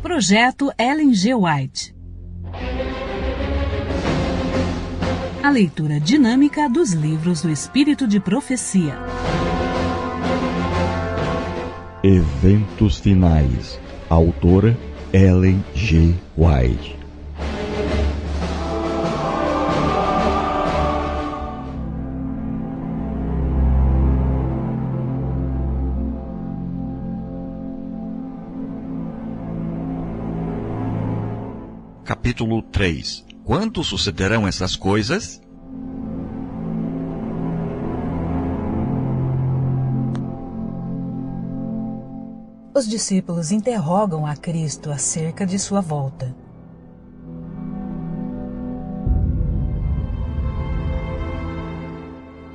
Projeto Ellen G. White. A leitura dinâmica dos livros do Espírito de Profecia. Eventos finais. Autora Ellen G. White. Capítulo 3. Quando sucederão essas coisas? Os discípulos interrogam a Cristo acerca de sua volta.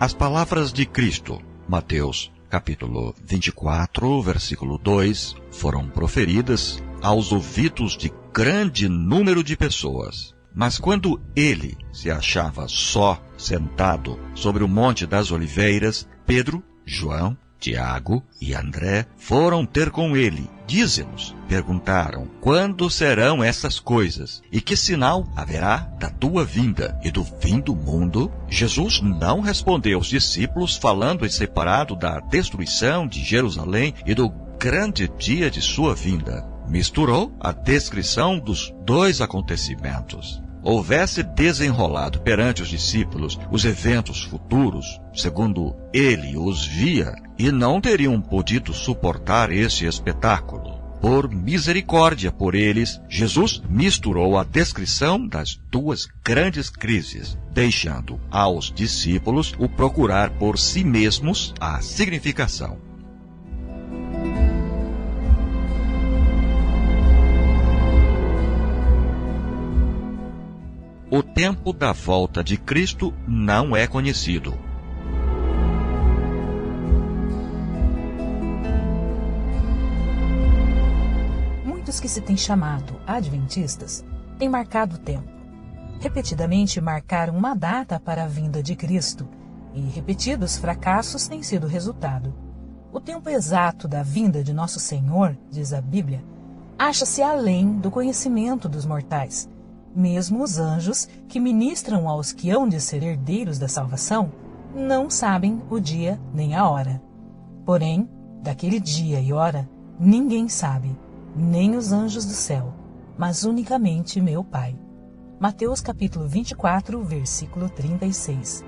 As palavras de Cristo, Mateus capítulo 24, versículo 2, foram proferidas aos ouvidos de grande número de pessoas. Mas quando ele se achava só, sentado sobre o Monte das Oliveiras, Pedro, João, Tiago e André foram ter com ele. Dize-nos, perguntaram, quando serão essas coisas? E que sinal haverá da tua vinda e do fim do mundo? Jesus não respondeu aos discípulos, falando em separado da destruição de Jerusalém e do grande dia de sua vinda. Misturou a descrição dos dois acontecimentos. Houvesse desenrolado perante os discípulos os eventos futuros, segundo ele os via, e não teriam podido suportar esse espetáculo. Por misericórdia por eles, Jesus misturou a descrição das duas grandes crises, deixando aos discípulos o procurar por si mesmos a significação. O tempo da volta de Cristo não é conhecido. Muitos que se têm chamado adventistas têm marcado o tempo. Repetidamente marcaram uma data para a vinda de Cristo e repetidos fracassos têm sido o resultado. O tempo exato da vinda de nosso Senhor, diz a Bíblia, acha-se além do conhecimento dos mortais. Mesmo os anjos que ministram aos que hão de ser herdeiros da salvação não sabem o dia nem a hora. Porém, daquele dia e hora, ninguém sabe, nem os anjos do céu, mas unicamente meu Pai. Mateus capítulo 24, versículo 36.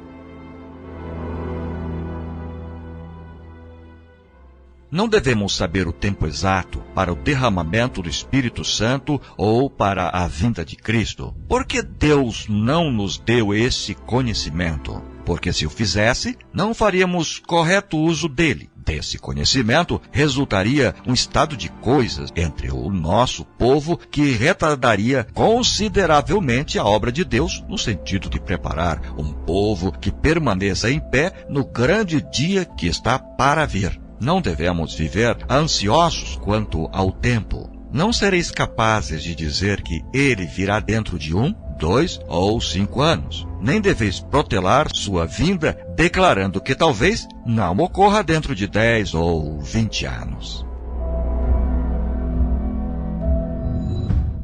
Não devemos saber o tempo exato para o derramamento do Espírito Santo ou para a vinda de Cristo. Porque Deus não nos deu esse conhecimento? Porque se o fizesse, não faríamos correto uso dele. Desse conhecimento resultaria um estado de coisas entre o nosso povo que retardaria consideravelmente a obra de Deus no sentido de preparar um povo que permaneça em pé no grande dia que está para vir. Não devemos viver ansiosos quanto ao tempo. Não sereis capazes de dizer que ele virá dentro de 1, 2 ou 5 anos. Nem deveis protelar sua vinda, declarando que talvez não ocorra dentro de 10 ou 20 anos.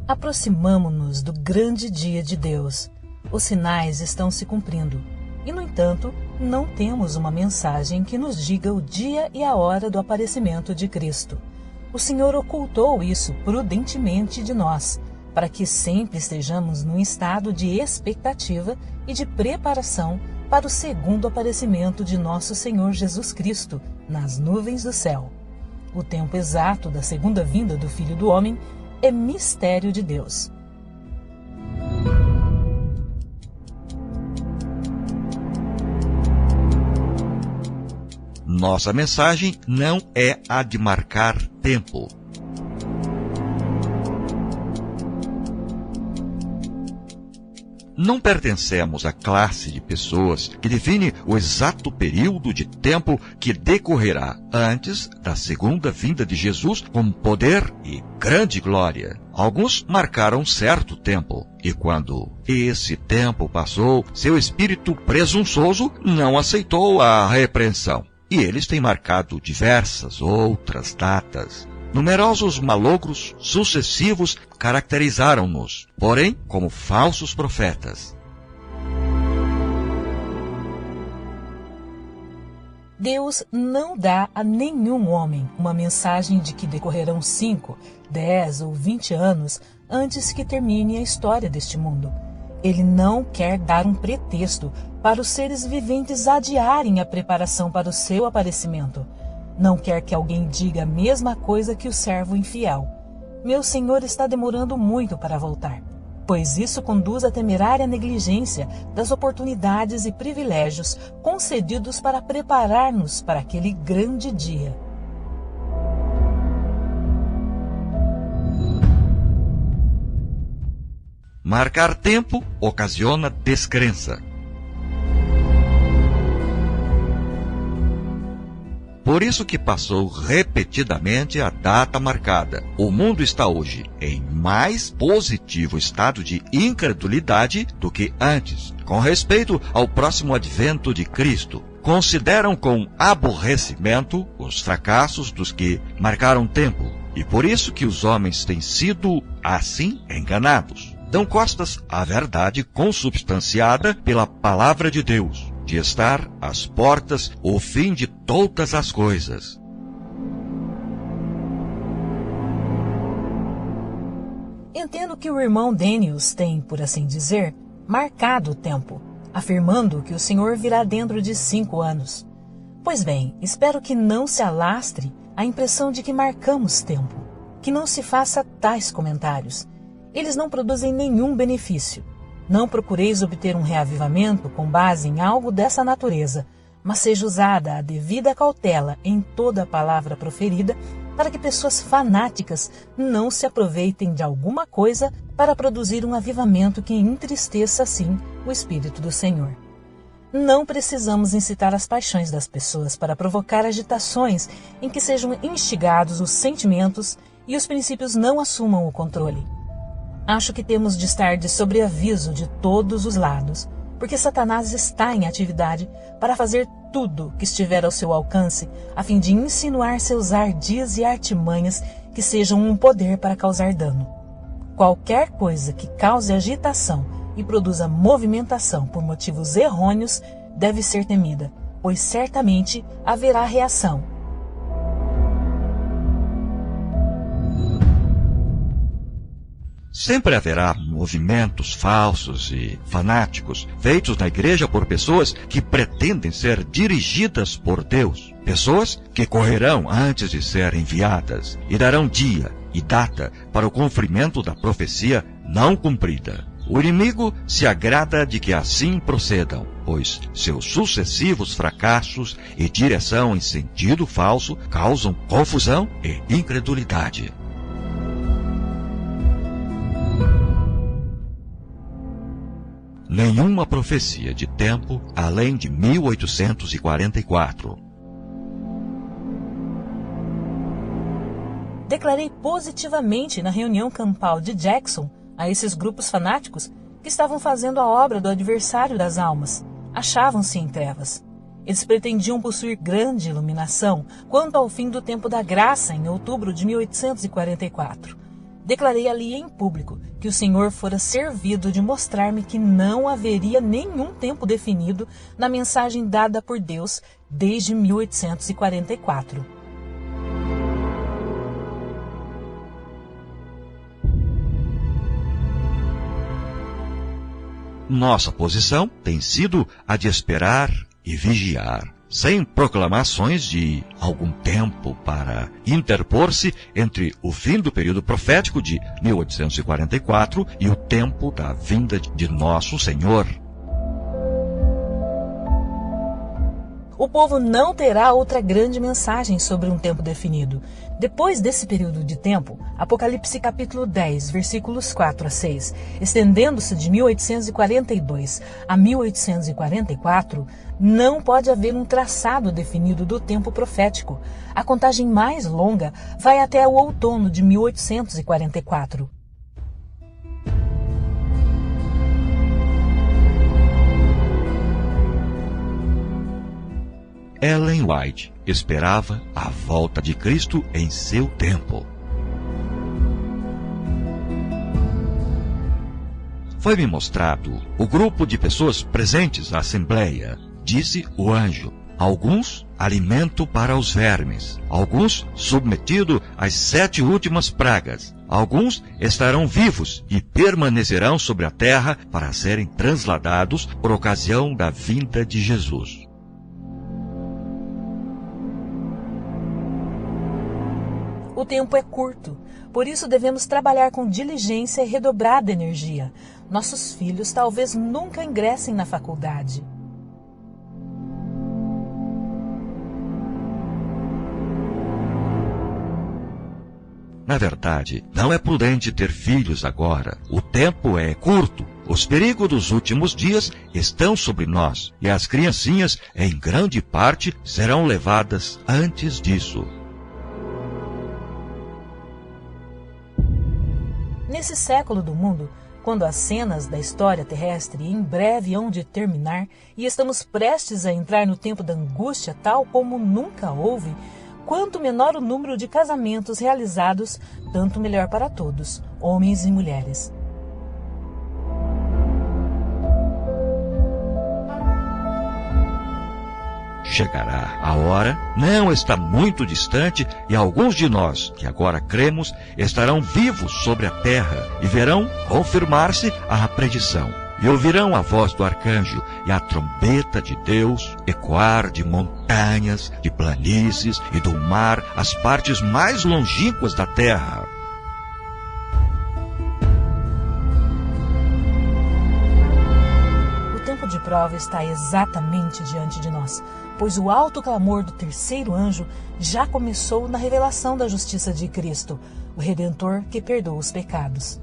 Aproximamo-nos do grande dia de Deus. Os sinais estão se cumprindo. E, no entanto, não temos uma mensagem que nos diga o dia e a hora do aparecimento de Cristo. O Senhor ocultou isso prudentemente de nós, para que sempre estejamos num estado de expectativa e de preparação para o segundo aparecimento de nosso Senhor Jesus Cristo nas nuvens do céu. O tempo exato da segunda vinda do Filho do Homem é mistério de Deus. Nossa mensagem não é a de marcar tempo. Não pertencemos à classe de pessoas que define o exato período de tempo que decorrerá antes da segunda vinda de Jesus com poder e grande glória. Alguns marcaram certo tempo, e quando esse tempo passou, seu espírito presunçoso não aceitou a repreensão. E eles têm marcado diversas outras datas. Numerosos malogros sucessivos caracterizaram-nos, porém como falsos profetas. Deus não dá a nenhum homem uma mensagem de que decorrerão 5, 10 ou 20 anos antes que termine a história deste mundo. Ele não quer dar um pretexto para os seres viventes adiarem a preparação para o seu aparecimento. Não quer que alguém diga a mesma coisa que o servo infiel. Meu Senhor está demorando muito para voltar, pois isso conduz à temerária negligência das oportunidades e privilégios concedidos para preparar-nos para aquele grande dia. Marcar tempo ocasiona descrença. Por isso que passou repetidamente a data marcada. O mundo está hoje em mais positivo estado de incredulidade do que antes, com respeito ao próximo advento de Cristo. Consideram com aborrecimento os fracassos dos que marcaram tempo, e por isso que os homens têm sido, assim, enganados. Dão costas à verdade consubstanciada pela palavra de Deus, de estar às portas o fim de todas as coisas. Entendo que o irmão Daniels tem, por assim dizer, marcado o tempo, afirmando que o Senhor virá dentro de 5 anos. Pois bem, espero que não se alastre a impressão de que marcamos tempo, que não se faça tais comentários. Eles não produzem nenhum benefício. Não procureis obter um reavivamento com base em algo dessa natureza, mas seja usada a devida cautela em toda a palavra proferida, para que pessoas fanáticas não se aproveitem de alguma coisa para produzir um avivamento que entristeça, assim, o Espírito do Senhor. Não precisamos incitar as paixões das pessoas para provocar agitações em que sejam instigados os sentimentos e os princípios não assumam o controle. Acho que temos de estar de sobreaviso de todos os lados, porque Satanás está em atividade para fazer tudo que estiver ao seu alcance, a fim de insinuar seus ardis e artimanhas que sejam um poder para causar dano. Qualquer coisa que cause agitação e produza movimentação por motivos errôneos deve ser temida, pois certamente haverá reação. Sempre haverá movimentos falsos e fanáticos feitos na igreja por pessoas que pretendem ser dirigidas por Deus. Pessoas que correrão antes de ser enviadas e darão dia e data para o cumprimento da profecia não cumprida. O inimigo se agrada de que assim procedam, pois seus sucessivos fracassos e direção em sentido falso causam confusão e incredulidade. Nenhuma profecia de tempo além de 1844. Declarei positivamente na reunião campal de Jackson a esses grupos fanáticos que estavam fazendo a obra do adversário das almas. Achavam-se em trevas. Eles pretendiam possuir grande iluminação quanto ao fim do tempo da graça em outubro de 1844. Declarei ali em público que o Senhor fora servido de mostrar-me que não haveria nenhum tempo definido na mensagem dada por Deus desde 1844. Nossa posição tem sido a de esperar e vigiar, sem proclamações de algum tempo para interpor-se entre o fim do período profético de 1844 e o tempo da vinda de nosso Senhor. O povo não terá outra grande mensagem sobre um tempo definido. Depois desse período de tempo, Apocalipse capítulo 10, versículos 4 a 6, estendendo-se de 1842 a 1844, não pode haver um traçado definido do tempo profético. A contagem mais longa vai até o outono de 1844. Ellen White esperava a volta de Cristo em seu tempo. Foi-me mostrado o grupo de pessoas presentes na assembleia. Disse o anjo: alguns alimento para os vermes, alguns submetidos às 7 últimas pragas, alguns estarão vivos e permanecerão sobre a terra para serem transladados por ocasião da vinda de Jesus. O tempo é curto, por isso devemos trabalhar com diligência e redobrada energia. Nossos filhos talvez nunca ingressem na faculdade. Na verdade, não é prudente ter filhos agora. O tempo é curto. Os perigos dos últimos dias estão sobre nós, e as criancinhas, em grande parte, serão levadas antes disso. Nesse século do mundo, quando as cenas da história terrestre em breve hão de terminar e estamos prestes a entrar no tempo da angústia tal como nunca houve, quanto menor o número de casamentos realizados, tanto melhor para todos, homens e mulheres. Chegará a hora, não está muito distante, e alguns de nós, que agora cremos, estarão vivos sobre a terra e verão confirmar-se a predição. E ouvirão a voz do arcanjo e a trombeta de Deus ecoar de montanhas, de planícies e do mar, as partes mais longínquas da terra. O tempo de prova está exatamente diante de nós, pois o alto clamor do terceiro anjo já começou na revelação da justiça de Cristo, o Redentor que perdoa os pecados.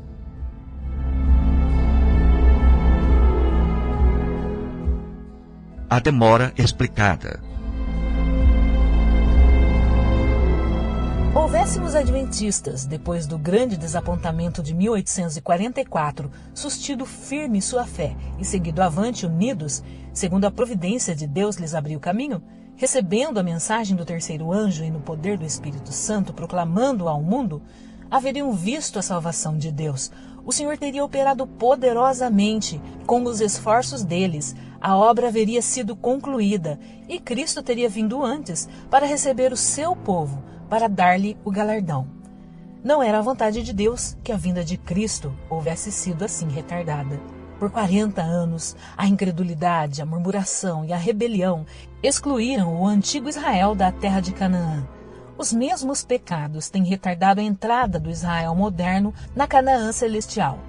A demora explicada. Houvéssemos adventistas, depois do grande desapontamento de 1844, sustido firme sua fé e seguido avante unidos, segundo a providência de Deus lhes abriu caminho, recebendo a mensagem do terceiro anjo e no poder do Espírito Santo, proclamando ao mundo, haveriam visto a salvação de Deus. O Senhor teria operado poderosamente com os esforços deles, a obra haveria sido concluída e Cristo teria vindo antes para receber o seu povo, para dar-lhe o galardão. Não era a vontade de Deus que a vinda de Cristo houvesse sido assim retardada. Por 40 anos, a incredulidade, a murmuração e a rebelião excluíram o antigo Israel da terra de Canaã. Os mesmos pecados têm retardado a entrada do Israel moderno na Canaã celestial.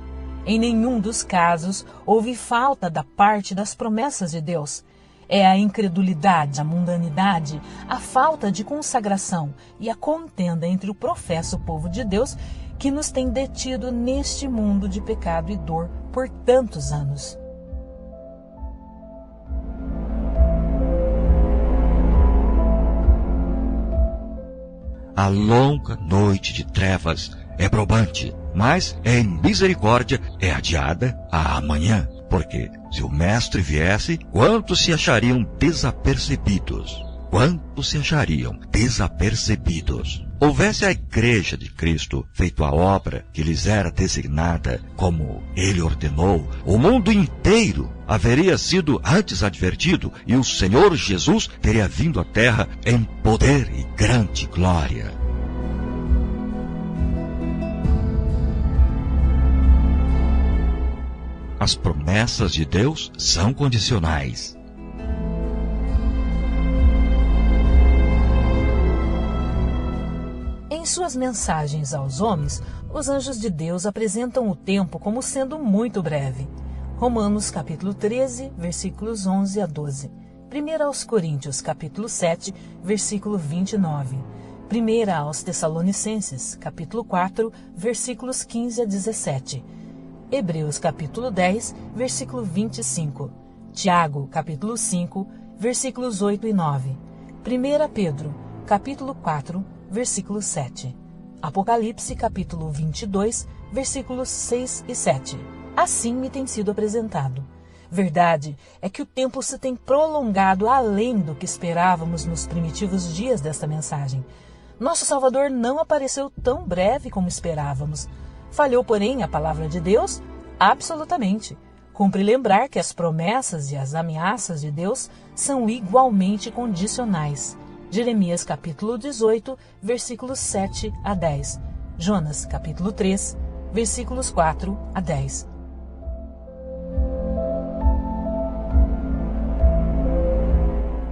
Em nenhum dos casos houve falta da parte das promessas de Deus. É a incredulidade, a mundanidade, a falta de consagração e a contenda entre o professo povo de Deus que nos tem detido neste mundo de pecado e dor por tantos anos. A longa noite de trevas é probante, mas em misericórdia é adiada a amanhã. Porque se o Mestre viesse, quantos se achariam desapercebidos? Quantos se achariam desapercebidos? Houvesse a Igreja de Cristo feito a obra que lhes era designada, como Ele ordenou, o mundo inteiro haveria sido antes advertido e o Senhor Jesus teria vindo à terra em poder e grande glória. As promessas de Deus são condicionais. Em suas mensagens aos homens, os anjos de Deus apresentam o tempo como sendo muito breve. Romanos capítulo 13, versículos 11 a 12. 1 aos Coríntios capítulo 7, versículo 29. 1 aos Tessalonicenses capítulo 4, versículos 15 a 17. Hebreus capítulo 10, versículo 25. Tiago capítulo 5, versículos 8 e 9. 1 Pedro capítulo 4, versículo 7. Apocalipse capítulo 22, versículos 6 e 7. Assim me tem sido apresentado. Verdade é que o tempo se tem prolongado além do que esperávamos nos primitivos dias desta mensagem. Nosso Salvador não apareceu tão breve como esperávamos. Falhou, porém, a palavra de Deus? Absolutamente. Cumpre lembrar que as promessas e as ameaças de Deus são igualmente condicionais. Jeremias capítulo 18, versículos 7 a 10. Jonas capítulo 3, versículos 4 a 10.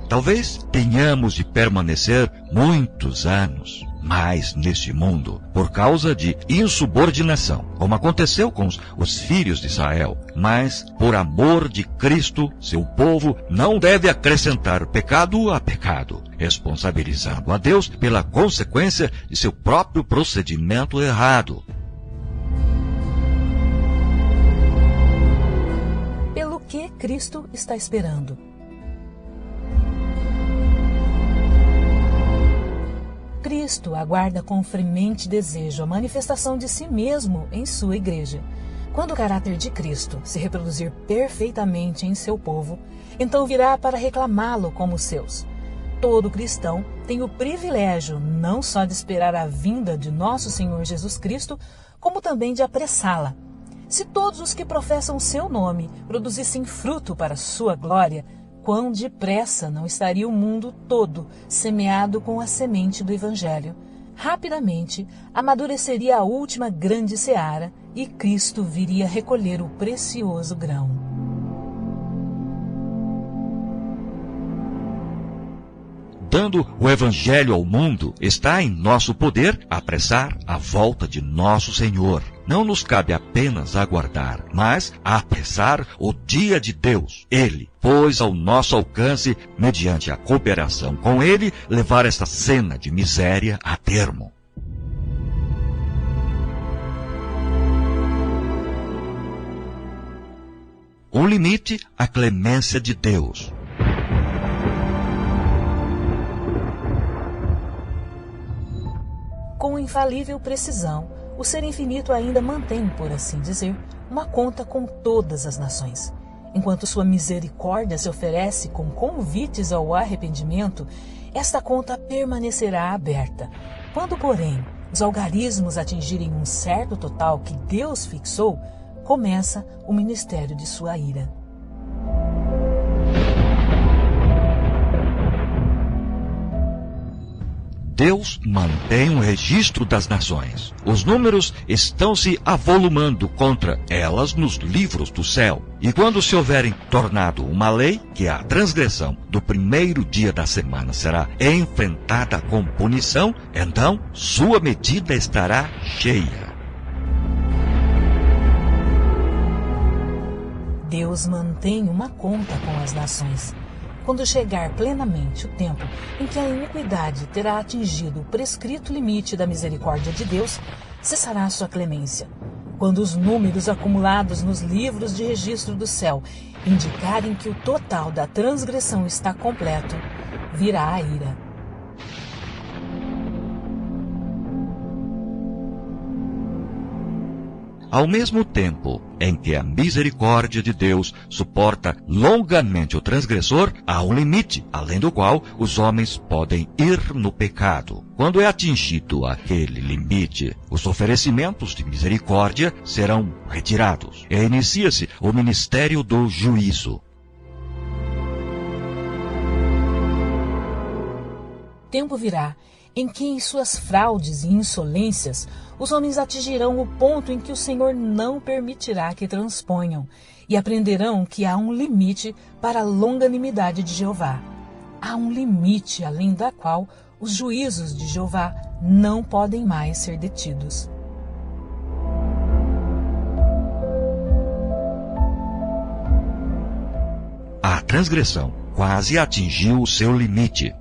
Talvez tenhamos de permanecer muitos anos mais neste mundo por causa de insubordinação, como aconteceu com os filhos de Israel. Mas, por amor de Cristo, seu povo não deve acrescentar pecado a pecado, responsabilizando a Deus pela consequência de seu próprio procedimento errado. Pelo que Cristo está esperando? Cristo aguarda com fremente desejo a manifestação de si mesmo em sua igreja. Quando o caráter de Cristo se reproduzir perfeitamente em seu povo, então virá para reclamá-lo como seus. Todo cristão tem o privilégio não só de esperar a vinda de nosso Senhor Jesus Cristo, como também de apressá-la. Se todos os que professam seu nome produzissem fruto para sua glória, quão depressa não estaria o mundo todo semeado com a semente do Evangelho. Rapidamente amadureceria a última grande seara e Cristo viria recolher o precioso grão. Dando o Evangelho ao mundo, está em nosso poder apressar a volta de nosso Senhor. Não nos cabe apenas aguardar, mas apressar o dia de Deus. Ele pôs ao nosso alcance, mediante a cooperação com Ele, levar esta cena de miséria a termo. Um limite à clemência de Deus. Com infalível precisão, o Ser Infinito ainda mantém, por assim dizer, uma conta com todas as nações. Enquanto sua misericórdia se oferece com convites ao arrependimento, esta conta permanecerá aberta. Quando, porém, os algarismos atingirem um certo total que Deus fixou, começa o ministério de sua ira. Deus mantém um registro das nações. Os números estão se avolumando contra elas nos livros do céu. E quando se houverem tornado uma lei, que a transgressão do primeiro dia da semana será enfrentada com punição, então sua medida estará cheia. Deus mantém uma conta com as nações. Quando chegar plenamente o tempo em que a iniquidade terá atingido o prescrito limite da misericórdia de Deus, cessará sua clemência. Quando os números acumulados nos livros de registro do céu indicarem que o total da transgressão está completo, virá a ira. Ao mesmo tempo em que a misericórdia de Deus suporta longamente o transgressor, há um limite, além do qual os homens podem ir no pecado. Quando é atingido aquele limite, os oferecimentos de misericórdia serão retirados. E inicia-se o ministério do juízo. Tempo virá em que, em suas fraudes e insolências, os homens atingirão o ponto em que o Senhor não permitirá que transponham, e aprenderão que há um limite para a longanimidade de Jeová. Há um limite além da qual os juízos de Jeová não podem mais ser detidos. A transgressão quase atingiu o seu limite.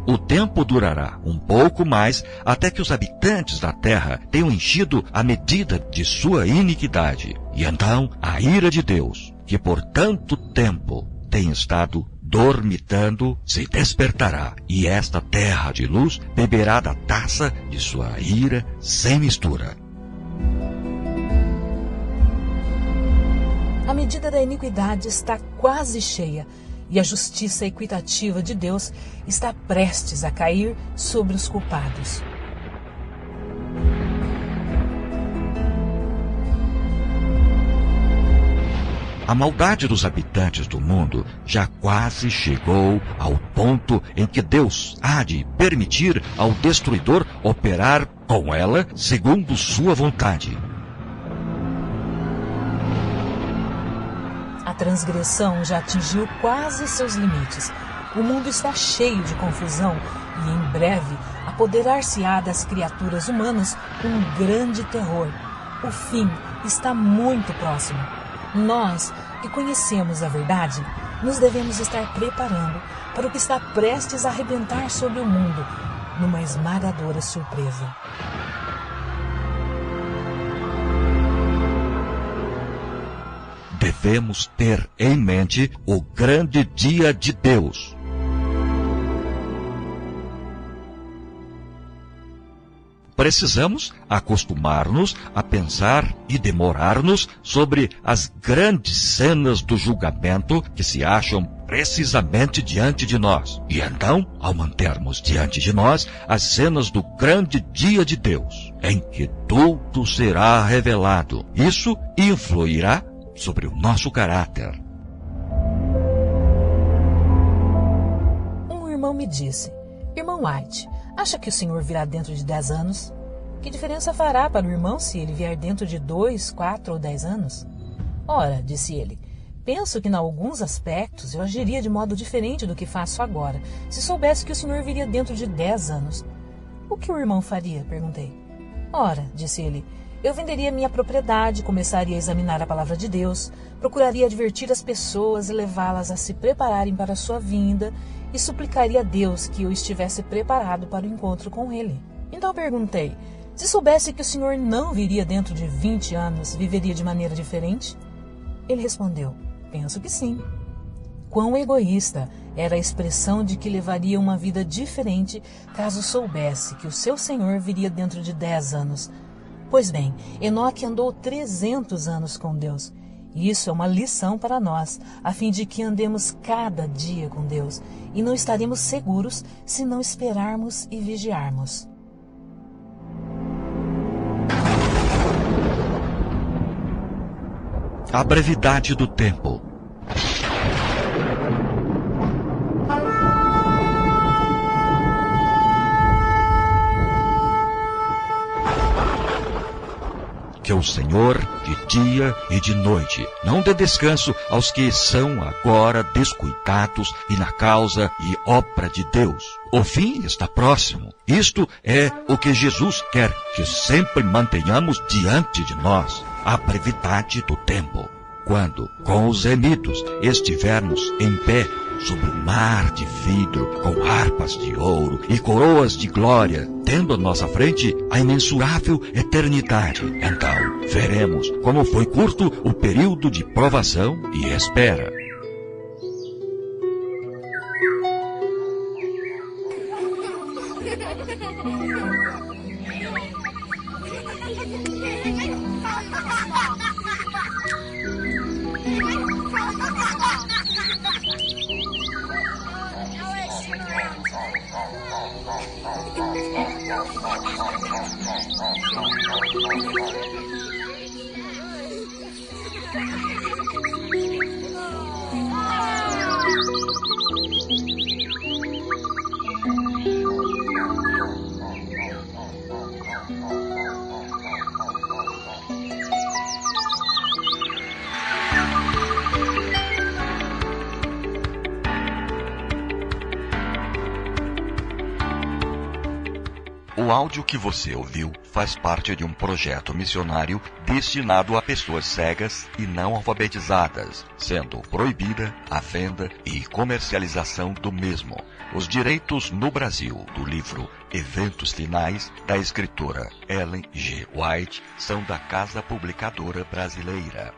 O tempo durará um pouco mais até que os habitantes da terra tenham enchido a medida de sua iniquidade. E então a ira de Deus, que por tanto tempo tem estado dormitando, se despertará, e esta terra de luz beberá da taça de sua ira sem mistura. A medida da iniquidade está quase cheia e a justiça equitativa de Deus está prestes a cair sobre os culpados. A maldade dos habitantes do mundo já quase chegou ao ponto em que Deus há de permitir ao destruidor operar com ela segundo sua vontade. A transgressão já atingiu quase seus limites. O mundo está cheio de confusão e, em breve, apoderar-se-á das criaturas humanas um grande terror. O fim está muito próximo. Nós, que conhecemos a verdade, nos devemos estar preparando para o que está prestes a arrebentar sobre o mundo, numa esmagadora surpresa. Devemos ter em mente o grande dia de Deus. Precisamos acostumar-nos a pensar e demorar-nos sobre as grandes cenas do julgamento que se acham precisamente diante de nós. E então, ao mantermos diante de nós as cenas do grande dia de Deus, em que tudo será revelado, isso influirá sobre o nosso caráter. Um irmão me disse: Irmão White, acha que o senhor virá dentro de 10 anos? Que diferença fará para o irmão se ele vier dentro de 2, 4 ou 10 anos? Ora, disse ele, penso que em alguns aspectos eu agiria de modo diferente do que faço agora, se soubesse que o senhor viria dentro de 10 anos. O que o irmão faria? Perguntei. Ora, disse ele, eu venderia minha propriedade, começaria a examinar a palavra de Deus, procuraria advertir as pessoas e levá-las a se prepararem para a sua vinda e suplicaria a Deus que eu estivesse preparado para o encontro com ele. Então perguntei, se soubesse que o senhor não viria dentro de 20 anos, viveria de maneira diferente? Ele respondeu, penso que sim. Quão egoísta era a expressão de que levaria uma vida diferente caso soubesse que o seu senhor viria dentro de 10 anos. Pois bem, Enoque andou 300 anos com Deus. E isso é uma lição para nós, a fim de que andemos cada dia com Deus, e não estaremos seguros se não esperarmos e vigiarmos. A brevidade do tempo. Que o Senhor, de dia e de noite, não dê descanso aos que são agora descuidados e na causa e obra de Deus. O fim está próximo. Isto é o que Jesus quer que sempre mantenhamos diante de nós. A brevidade do tempo. Quando, com os remidos, estivermos em pé sobre o mar de vidro, com harpas de ouro e coroas de glória, tendo à nossa frente a imensurável eternidade. Então, veremos como foi curto o período de provação e espera. O áudio que você ouviu faz parte de um projeto missionário destinado a pessoas cegas e não alfabetizadas, sendo proibida a venda e comercialização do mesmo. Os direitos no Brasil do livro Eventos Finais, da escritora Ellen G. White, são da Casa Publicadora Brasileira.